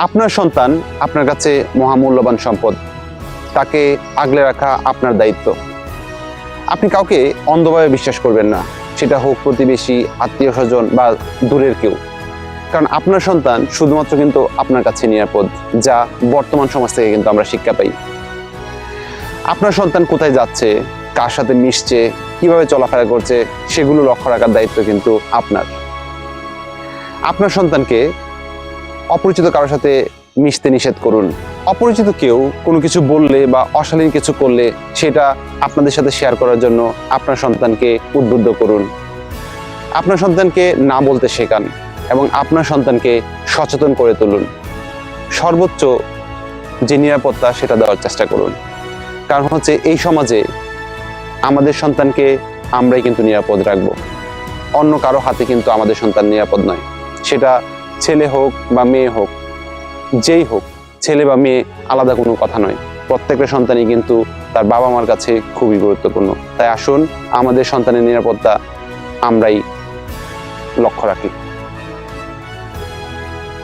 আপনার সন্তান আপনার কাছে মহামূল্যবান সম্পদ, তাকে আগলে রাখা আপনার দায়িত্ব। আপনি কাউকে অন্ধভাবে বিশ্বাস করবেন না, সেটা হোক প্রতিবেশী, আত্মীয় স্বজন বা দূরের কেউ। কারণ আপনার সন্তান শুধুমাত্র কিন্তু আপনার কাছে নিরাপদ, যা বর্তমান সমাজ থেকে কিন্তু আমরা শিক্ষা পাই। আপনার সন্তান কোথায় যাচ্ছে, কার সাথে মিশছে, কিভাবে চলাফেরা করছে, সেগুলো লক্ষ্য রাখার দায়িত্ব কিন্তু আপনার। আপনার সন্তানকে অপরিচিত কারোর সাথে মিশতে নিষেধ করুন। অপরিচিত কেউ কোনো কিছু বললে বা অশালীন কিছু করলে সেটা আপনাদের সাথে শেয়ার করার জন্য আপনার সন্তানকে উদ্বুদ্ধ করুন। আপনার সন্তানকে না বলতে শেখান এবং আপনার সন্তানকে সচেতন করে তুলুন। সর্বোচ্চ যে নিরাপত্তা সেটা দেওয়ার চেষ্টা করুন। কারণ হচ্ছে এই সমাজে আমাদের সন্তানকে আমরাই কিন্তু নিরাপদ রাখবো, অন্য কারো হাতে কিন্তু আমাদের সন্তান নিরাপদ নয়। সেটা ছেলে হোক বা মেয়ে হোক, যেই হোক, ছেলে বা মেয়ে আলাদা কোনো কথা নয়। প্রত্যেকটা সন্তানই কিন্তু তার বাবা মার কাছে খুবই গুরুত্বপূর্ণ। তাই আসুন আমাদের সন্তানের নিরাপত্তা আমরাই লক্ষ্য রাখি।